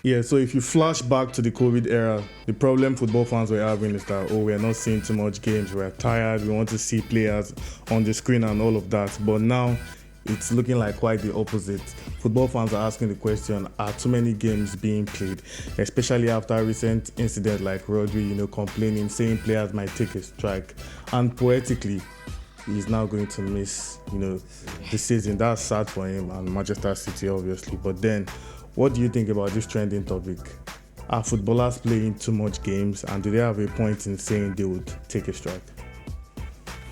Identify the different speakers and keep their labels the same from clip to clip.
Speaker 1: Yeah, so if you flash back to the COVID era, the problem football fans were having is that, we're not seeing too much games, we're tired, we want to see players on the screen and all of that. But now, it's looking like quite the opposite. Football fans are asking the question, are too many games being played? Especially after a recent incident like Rodri, complaining, saying players might take a strike. And poetically, he's now going to miss, the season. That's sad for him and Manchester City, obviously. But then, what do you think about this trending topic? Are footballers playing too much games, and do they have a point in saying they would take a strike?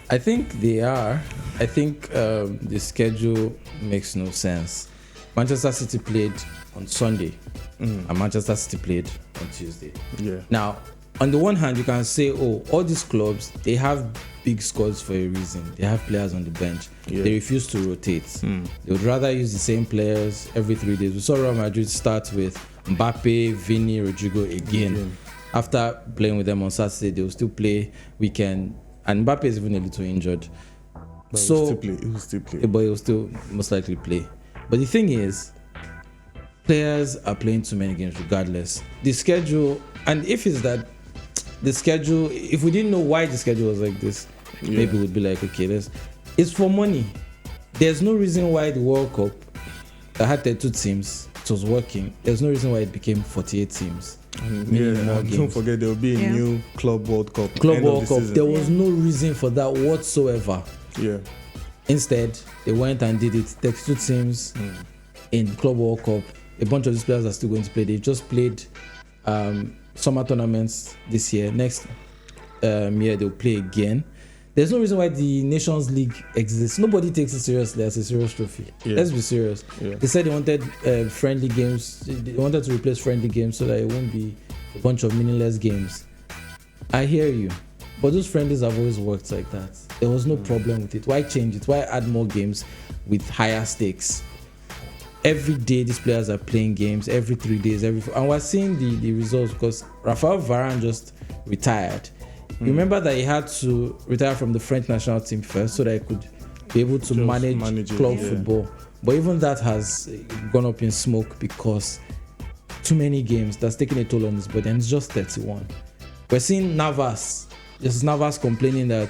Speaker 2: I think they are. I think the schedule makes no sense. Manchester City played on Sunday, and Manchester City played on Tuesday.
Speaker 1: Yeah.
Speaker 2: Now, on the one hand, you can say, all these clubs, they have big squads for a reason. They have players on the bench.
Speaker 1: Yeah.
Speaker 2: They refuse to rotate. They would rather use the same players every 3 days. We saw Real Madrid start with Mbappe, Vini, Rodrigo again. After playing with them on Saturday, they will still play weekend. And Mbappe is even a little injured.
Speaker 1: But he will still play.
Speaker 2: But he will still most likely play. But the thing is, players are playing too many games regardless. The schedule, and if it's that the schedule, if we didn't know why the schedule was like this, maybe we'd be like, okay, it's for money. There's no reason why the World Cup that had 32 teams, it was working. There's no reason why it became 48 teams.
Speaker 1: Don't forget there will be a new Club World Cup.
Speaker 2: There was no reason for that whatsoever.
Speaker 1: Yeah.
Speaker 2: Instead, they went and did it. 32 teams in Club World Cup. A bunch of these players are still going to play. They've just played summer tournaments this year. Next year, they'll play again. There's no reason why the Nations League exists. Nobody takes it seriously as a serious trophy. Yeah. Let's be serious. Yeah. They said they wanted friendly games. They wanted to replace friendly games so that it won't be a bunch of meaningless games. I hear you. But those friendlies have always worked like that. There was no problem with it. Why change it? Why add more games with higher stakes? Every day these players are playing games, every 3 days, and we're seeing the results because Rafael Varane just retired. You remember that he had to retire from the French national team first so that he could be able to manage club football. But even that has gone up in smoke because too many games, that's taking a toll on his body, and it's just 31. We're seeing Navas complaining that,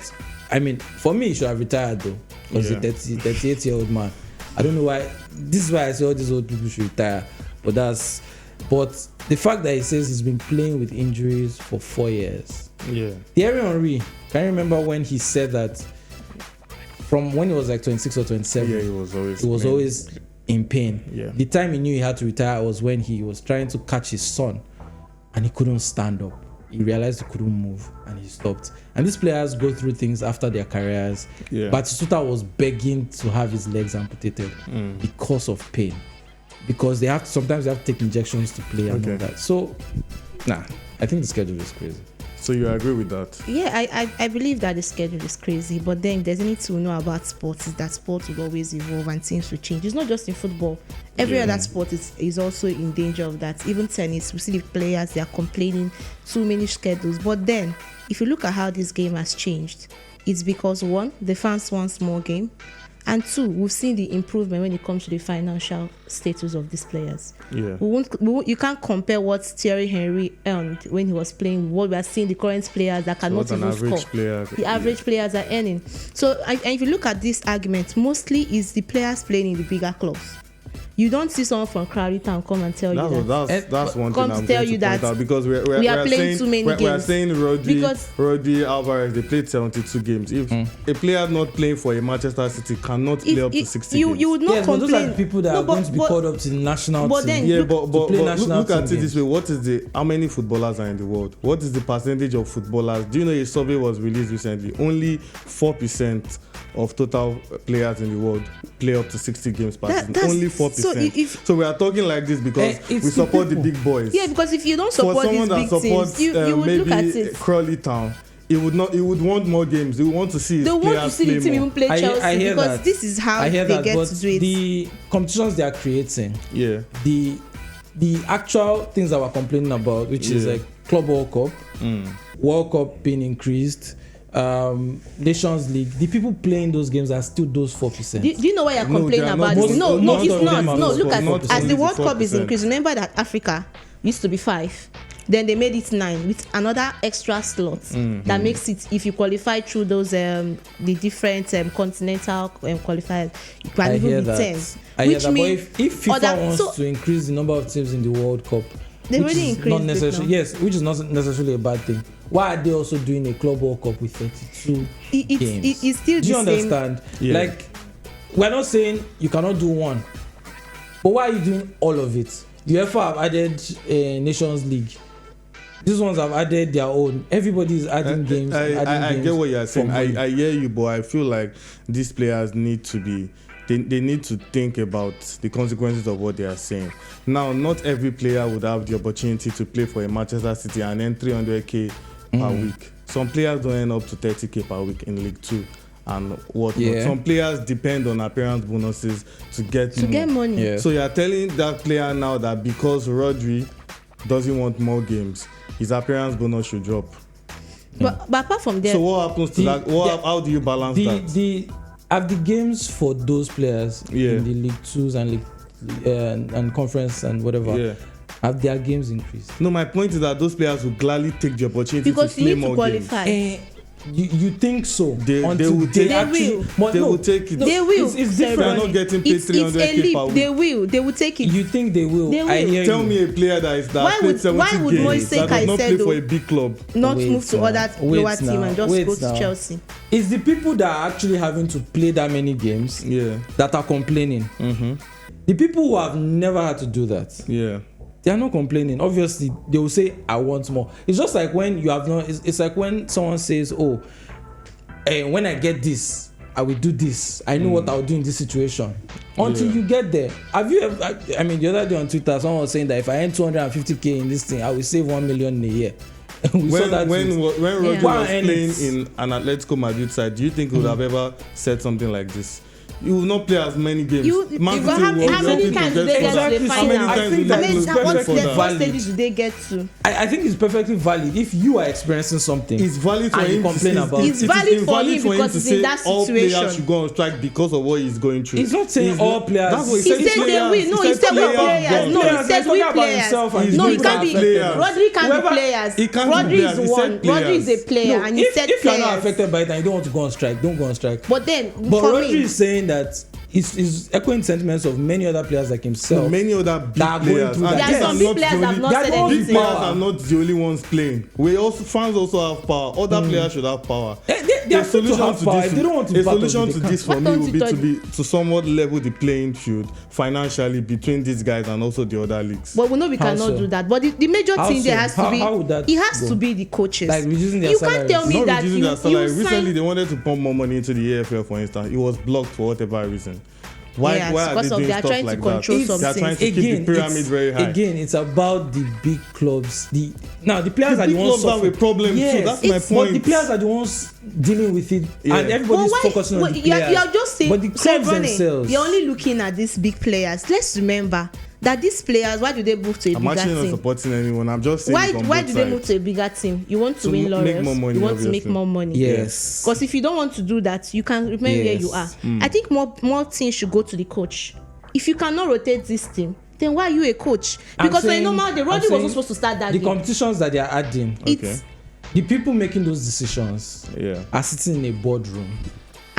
Speaker 2: for me, he should have retired though, because he's a 38-year-old man. I don't know why. This is why I say all these old people should retire. But the fact that he says he's been playing with injuries for 4 years.
Speaker 1: Yeah.
Speaker 2: Thierry Henry, can you remember when he said that from when he was like 26 or 27?
Speaker 1: Yeah, he was
Speaker 2: always in pain.
Speaker 1: Yeah.
Speaker 2: The time he knew he had to retire was when he was trying to catch his son and he couldn't stand up. He realized he couldn't move and he stopped. And these players go through things after their careers. Yeah. Batistuta was begging to have his legs amputated because of pain. Because sometimes they have to take injections to play and all that. So, I think the schedule is crazy.
Speaker 1: So you agree with that?
Speaker 3: Yeah, I believe that the schedule is crazy. But then there's anything to know about sports is that sports will always evolve and things will change. It's not just in football. Every other sport is also in danger of that. Even tennis, we see the players, they are complaining too many schedules. But then, if you look at how this game has changed, it's because one, the fans want more game. And two, we've seen the improvement when it comes to the financial status of these players.
Speaker 1: Yeah.
Speaker 3: You can't compare what Thierry Henry earned when he was playing, what we are seeing the current players that cannot even score. The average players are earning. So, and if you look at this argument, mostly is the players playing in the bigger clubs. You don't see someone from Crowley Town come and tell you that.
Speaker 1: That's one thing I'm going to point out, because we are
Speaker 3: playing
Speaker 1: saying,
Speaker 3: too many games.
Speaker 1: We are saying Rodri, Alvarez, they played 72 games. If a player not playing for a Manchester City cannot play up to 60 games.
Speaker 3: You would not complain.
Speaker 2: But those are the people that are going to be called up to the national team.
Speaker 1: But look at it this way. How many footballers are in the world? What is the percentage of footballers? Do you know a survey was released recently? Only 4% of total players in the world play up to 60 games per season. Only 4%. So we are talking like this because we support the big boys.
Speaker 3: Yeah, because if you don't support these big teams, you would look at it.
Speaker 1: Crawley Town, he would want more games. He would want to see his players play more. They want to see
Speaker 3: the team even play Chelsea,
Speaker 2: I hear
Speaker 3: because
Speaker 2: that.
Speaker 3: this is how they get to do it.
Speaker 2: The competitions they are creating, the actual things that we're complaining about, which is like Club World Cup, World Cup being increased, Nations League, the people playing those games are still those 4%.
Speaker 3: Do you know why you're complaining about this? No, it's not. No, look at as the World Cup is increased. Remember that Africa used to be 5. Then they made it 9 with another extra slot that makes it, if you qualify through those the different continental qualifiers, you can even be 10.
Speaker 2: Which means if FIFA wants to increase the number of teams in the World Cup,
Speaker 3: they really increased it now.
Speaker 2: Yes, which is not necessarily a bad thing. Why are they also doing a Club World Cup with 32 games?
Speaker 3: It's still
Speaker 2: do you understand?
Speaker 1: Yeah.
Speaker 2: Like, we're not saying you cannot do one, but why are you doing all of it? UEFA have added Nations League. These ones have added their own. Everybody is adding games.
Speaker 1: I get what you're saying. I hear you, but I feel like these players need to be. They need to think about the consequences of what they are saying. Now, not every player would have the opportunity to play for a Manchester City and earn 300k per week. Some players don't earn up to 30k per week in League 2 and whatnot.
Speaker 2: Yeah.
Speaker 1: Some players depend on appearance bonuses to get
Speaker 3: money.
Speaker 2: Yeah.
Speaker 1: So you're telling that player now that because Rodri doesn't want more games, his appearance bonus should drop.
Speaker 3: But apart from that,
Speaker 1: so what happens to that? How do you balance that?
Speaker 2: Have the games for those players in the League 2s and League and conference and whatever, have their games increased?
Speaker 1: No, my point is that those players will gladly take the opportunity
Speaker 3: because
Speaker 1: to play
Speaker 3: you need to
Speaker 1: more
Speaker 3: qualify.
Speaker 1: games.
Speaker 2: You think so?
Speaker 1: They will take it.
Speaker 3: They will.
Speaker 1: It's different. They're not getting paid 300k per week.
Speaker 3: They will take it.
Speaker 2: You think they will?
Speaker 3: They will.
Speaker 2: I hear
Speaker 1: Tell
Speaker 2: you.
Speaker 1: me a player that played 70 games that does not play for a big club.
Speaker 3: Not move to other lower team and just go to Chelsea.
Speaker 2: It's the people that are actually having to play that many games that are complaining. The people who have never had to do that. They are not complaining. Obviously, they will say, I want more. It's just like when you have not, it's like when someone says, oh, when I get this, I will do this. I know what I'll do in this situation. Until you get there. Have you ever, I mean, the other day on Twitter, someone was saying that if I earn 250k in this thing, I will save 1 million in a year. When
Speaker 1: Rodri was playing in an Atletico Madrid side, do you think he would have ever said something like this? You will not play as many games.
Speaker 3: How many times do they get to the final? What stages do they get to?
Speaker 2: I think it's perfectly valid. If you are experiencing something,
Speaker 1: it's valid for him
Speaker 2: complain about it.
Speaker 3: It's valid for him because he's in that
Speaker 1: all
Speaker 3: situation.
Speaker 1: Players should go on strike because of what he's going through.
Speaker 2: He's not saying all players.
Speaker 1: That's what
Speaker 3: he said they will. No, he said we players. No, he said we players. No, it can't be. Rodri can't be players. Rodri is one. Rodri is a player, and he said players.
Speaker 2: If you're not affected by it and you don't want to go on strike, don't go on strike.
Speaker 3: But
Speaker 2: Rodri is saying that is echoing sentiments of many other players like himself.
Speaker 1: Many other big players.
Speaker 3: There are some big players that have not said anything.
Speaker 1: Big players are not the only ones playing. Fans also have power. Other players should have power.
Speaker 2: They are free to have power. If they don't want to
Speaker 1: a solution to this for me would be to somewhat level the playing field financially between these guys and also the other leagues.
Speaker 3: But we know we cannot do that. But the major thing there has to be, it has to be the coaches.
Speaker 2: Like reducing their
Speaker 3: you can't tell me that you
Speaker 1: recently they wanted to pump more money into the AFL, for instance. It was blocked for whatever reason. Why are they doing stuff like that? They're trying to keep the pyramid very high.
Speaker 2: Again, it's about the big clubs. The players are the ones
Speaker 1: clubs have a problem too. That's my point.
Speaker 2: But the players are the ones dealing with it, and everybody's focusing on the players.
Speaker 3: You're just saying,
Speaker 2: but the clubs themselves.
Speaker 3: You're only looking at these big players. Let's remember that these players, why do they move to a bigger team?
Speaker 1: I'm actually not supporting anyone. I'm just saying
Speaker 3: why do they move to a bigger team? You want to win laurels. You want to make more money.
Speaker 2: Yes.
Speaker 3: Because if you don't want to do that, you can remain where you are. I think more things should go to the coach. If you cannot rotate this team, then why are you a coach? Because when normal, the Rodri wasn't supposed to start that game.
Speaker 2: The competitions that they are adding, the people making those decisions are sitting in a boardroom.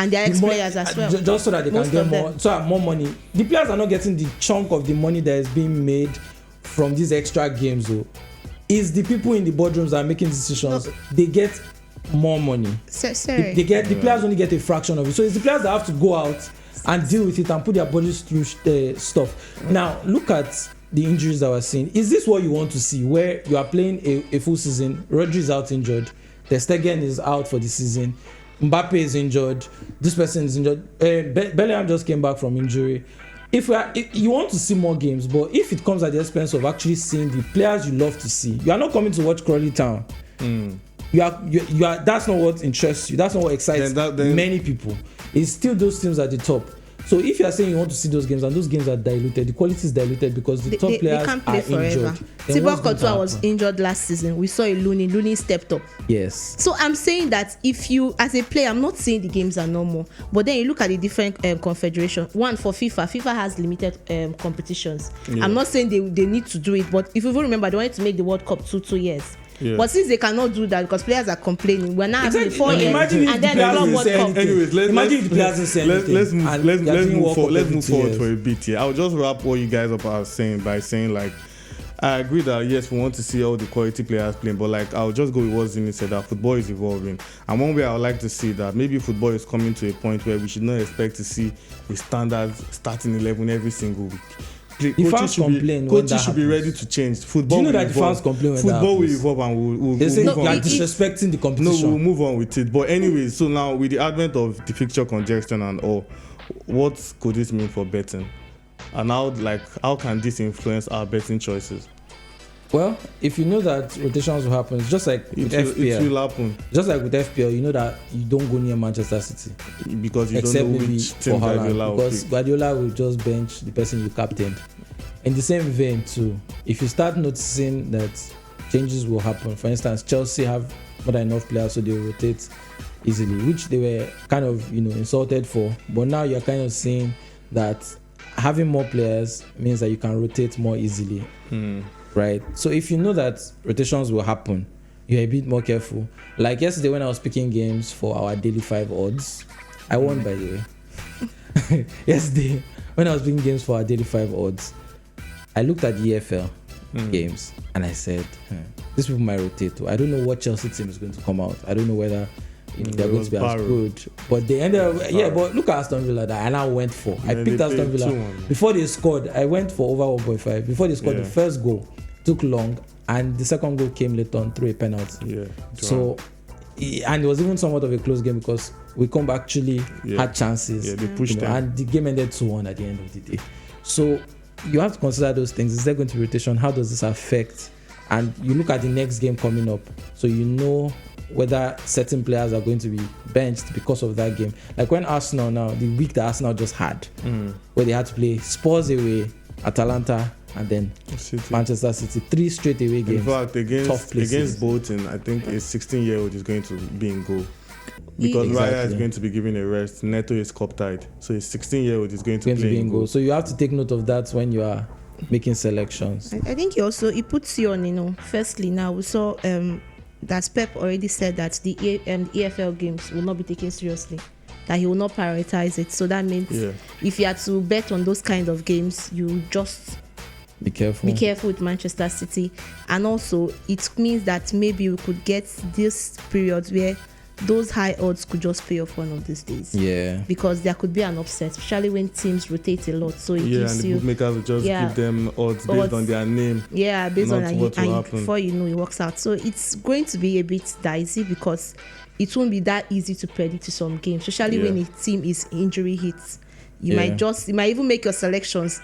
Speaker 3: And they are ex-players as well.
Speaker 2: Just so that they can get more money. The players are not getting the chunk of the money that is being made from these extra games. Though. It's the people in the boardrooms that are making decisions. No. They get more money.
Speaker 3: Sorry.
Speaker 2: The players only get a fraction of it. So it's the players that have to go out and deal with it and put their bodies through stuff. Now, look at the injuries that we're seeing. Is this what you want to see, where you are playing a full season, Rodri is out injured, Ter Stegen is out for the season, Mbappe is injured, this person is injured, Bellingham just came back from injury. If you want to see more games, but if it comes at the expense of actually seeing the players you love to see, you are not coming to watch Crawley Town. You are. That's not what interests you. That's not what excites many people. It's still those teams at the top. So if you are saying you want to see those games and those games are diluted, the quality is diluted because the top players
Speaker 3: can't play
Speaker 2: are
Speaker 3: forever.
Speaker 2: injured.
Speaker 3: Thibaut Courtois was injured last season. We saw a Looney stepped up.
Speaker 2: Yes.
Speaker 3: So I'm saying that if you, as a player, I'm not saying the games are normal, but then you look at the different confederation. One for FIFA has limited competitions. Yeah. I'm not saying they need to do it, but if you remember, they wanted to make the World Cup two years. Yeah. But since they cannot do that because players are complaining, we're now having 4 years and then the World Cup.
Speaker 1: Anyways, let's move forward for a bit here. I'll just wrap what you guys up are saying by saying, like, I agree that yes, we want to see all the quality players playing, but like I'll just go with what Zini said, that football is evolving, and one way I would like to see that maybe football is coming to a point where we should not expect to see a standard starting 11 every single week. Coaches should be ready to change. Football.
Speaker 2: Do you know that the fans complain when
Speaker 1: football will evolve and we'll
Speaker 2: they say
Speaker 1: move on.
Speaker 2: They are disrespecting the competition.
Speaker 1: No, we'll move on with it. But anyway, so now with the advent of the fixture congestion and all, what could this mean for betting? And how can this influence our betting choices?
Speaker 2: Well, if you know that rotations will happen, it's just like with FPL.
Speaker 1: It will happen.
Speaker 2: Just like with FPL, you know that you don't go near Manchester City
Speaker 1: because you don't know which team Guardiola will pick.
Speaker 2: Because Guardiola will just bench the person you captained. In the same vein too, if you start noticing that changes will happen, for instance, Chelsea have more than enough players so they will rotate easily, which they were kind of insulted for. But now you're kind of seeing that having more players means that you can rotate more easily. Right, so if you know that rotations will happen, you're a bit more careful. Like yesterday when I was picking games for our daily 5 odds, I won, by the way. Yesterday when I was picking games for our daily 5 odds, I looked at the EFL games and I said, these people might rotate too. I don't know what Chelsea team is going to come out. I don't know whether they're going to be as good, but they ended up but look at Aston Villa that I now went for. I picked Aston Villa before they scored. I went for over 1.5 before they scored. The first goal took long and the second goal came late on through a penalty. So and it was even somewhat of a close game because Wycombe actually had chances.
Speaker 1: They pushed them.
Speaker 2: And the game ended 2-1 at the end of the day. So you have to consider those things. Is there going to be rotation? How does this affect? And you look at the next game coming up, so you know whether certain players are going to be benched because of that game. Like when Arsenal now, the week that Arsenal just had, where they had to play Spurs away, Atalanta, and then Manchester City. 3 straight away games.
Speaker 1: In fact, against Bolton, I think a 16-year-old is going to be in goal. Because Raya is going to be given a rest. Neto is cup tied. So a 16-year-old is going to play in goal.
Speaker 2: So you have to take note of that when you are making selections.
Speaker 3: I think it puts you on, firstly now we saw that Pep already said that the EFL games will not be taken seriously, that he will not prioritize it. So that means if you had to bet on those kind of games, you just
Speaker 2: be careful
Speaker 3: with Manchester City. And also it means that maybe we could get this period where those high odds could just pay off one of these days. Because there could be an upset, especially when teams rotate a lot. So it gives
Speaker 1: and the bookmakers will just give them odds based on their name.
Speaker 3: Based on and before you know it works out. So it's going to be a bit dicey because it won't be that easy to predict some games, especially when a team is injury hit. You might even make your selections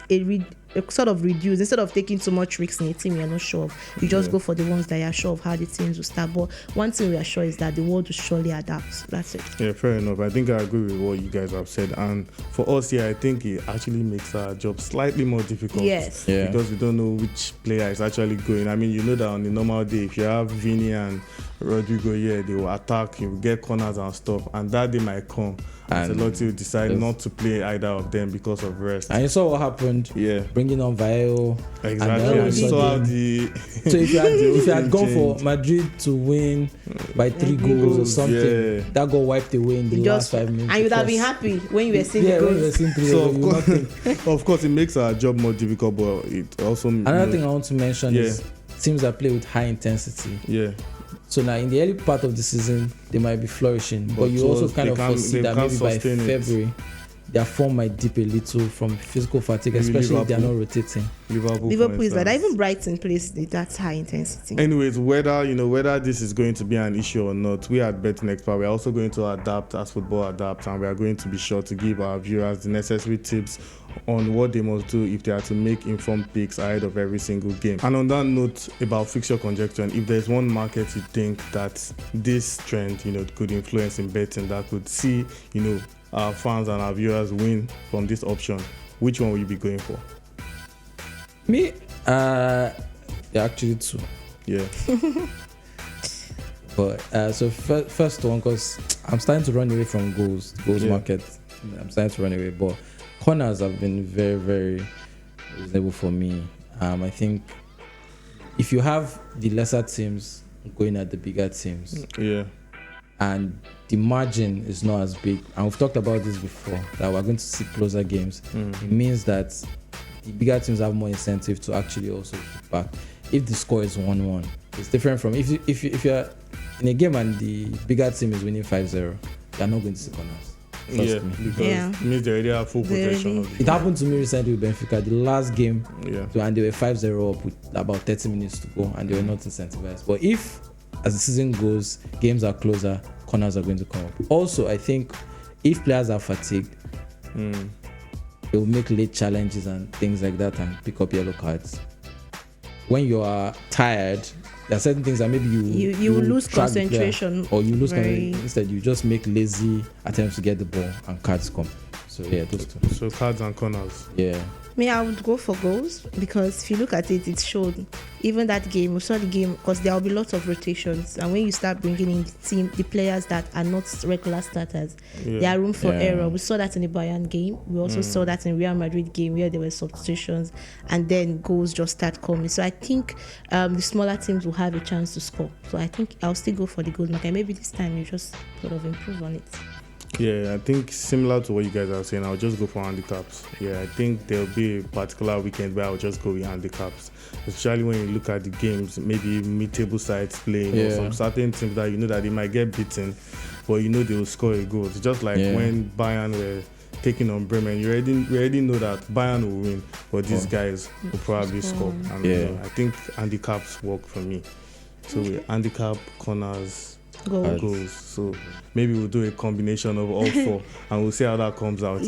Speaker 3: sort of reduce. Instead of taking too much risks in a team you're not sure of, you just go for the ones that you're sure of how the teams will start. But one thing we are sure is that the world will surely adapt. That's it.
Speaker 1: Fair enough. I think I agree with what you guys have said. And for us here, I think it actually makes our job slightly more difficult. Because we don't know which player is actually going. I mean, you know that on a normal day, if you have Vini and Rodrigo here, they will attack, you will get corners and stuff. And that day might come. And Ancelotti will decide not to play either of them because of rest.
Speaker 2: And you saw what happened. Bringing on Vaio.
Speaker 1: Exactly. And you saw the.
Speaker 2: So if you had gone for Madrid to win by 3 goals or something, that got wiped away in the last 5 minutes.
Speaker 3: And you'd have been happy when you were seeing the goals.
Speaker 2: When you were seeing 3
Speaker 1: goals. Of course, it makes our job more difficult, but it also.
Speaker 2: Another thing I want to mention is teams that play with high intensity. So now in the early part of the season, they might be flourishing, but you also kind of foresee that maybe by February, their form might dip a little from physical fatigue, especially if they are not rotating.
Speaker 3: Liverpool is that. Even Brighton plays that high intensity.
Speaker 1: Anyways, whether this is going to be an issue or not, we at Betting Expert, we are also going to adapt as football adapts, and we are going to be sure to give our viewers the necessary tips on what they must do if they are to make informed picks ahead of every single game. And on that note about fixture congestion, if there's one market you think that this trend, could influence in betting, that could see, our fans and our viewers win from this option, which one will you be going for?
Speaker 2: Me, actually two.
Speaker 1: Yeah.
Speaker 2: But so first one, because I'm starting to run away from goals market. I'm starting to run away, but corners have been very, very reasonable for me. I think if you have the lesser teams going at the bigger teams, and the margin is not as big, and we've talked about this before, that we're going to see closer games, it means that the bigger teams have more incentive to actually also kick back. If the score is 1-1, it's different from if you're in a game and the bigger team is winning 5-0, you're not going to see corners. Trust me.
Speaker 1: Because it means they already have full possession of
Speaker 2: it. Happened to me recently with Benfica, the last game, and they were 5-0 up with about 30 minutes to go, and they were not incentivized. But if, as the season goes, games are closer, corners are going to come up. Also, I think if players are fatigued, they will make late challenges and things like that and pick up yellow cards. When you are tired, there are certain things that maybe you will lose concentration, or you lose instead you just make lazy attempts to get the ball and cards come. So yeah, those two.
Speaker 1: So cards and corners.
Speaker 2: Yeah.
Speaker 3: Me, I would go for goals, because if you look at it, it showed even that game. We saw the game because there will be lots of rotations, and when you start bringing in the players that are not regular starters, there are room for error. We saw that in the Bayern game. We also saw that in Real Madrid game where there were substitutions, and then goals just start coming. So I think the smaller teams will have a chance to score. So I think I'll still go for the goal market. Maybe this time you just sort of improve on it.
Speaker 1: Yeah, I think similar to what you guys are saying, I'll just go for handicaps. Yeah, I think there'll be a particular weekend where I'll just go with handicaps. Especially when you look at the games, maybe mid-table sides playing, or some certain teams that you know that they might get beaten, but you know they will score a goal. It's just like when Bayern were taking on Bremen, we already know that Bayern will win, but these guys will probably score. And I think handicaps work for me. So with handicap, corners, goals. So maybe we'll do a combination of all four, and we'll see how that comes out.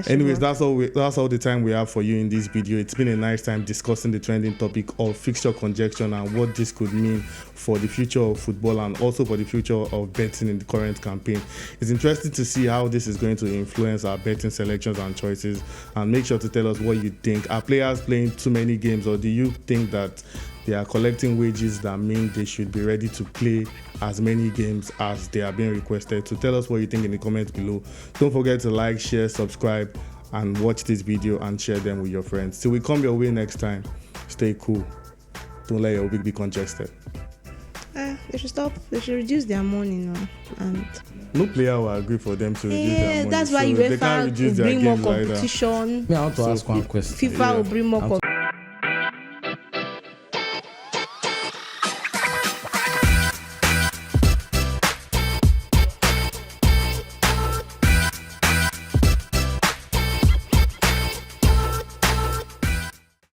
Speaker 1: Anyways, that's all the time we have for you in this video. It's been a nice time discussing the trending topic of fixture congestion and what this could mean for the future of football and also for the future of betting in the current campaign. It's interesting to see how this is going to influence our betting selections and choices, and make sure to tell us what you think. Are players playing too many games, or do you think that they are collecting wages that mean they should be ready to play as many games as they are being requested? So tell us what you think in the comments below. Don't forget to like, share, subscribe, and watch this video and share them with your friends. Till we come your way next time, stay cool. Don't let your week be congested.
Speaker 3: They should stop. They should reduce their money now. And
Speaker 1: no player will agree for them to reduce their money.
Speaker 3: That's why UEFA will bring more competition.
Speaker 2: I want to ask one question.
Speaker 3: FIFA will bring more competition.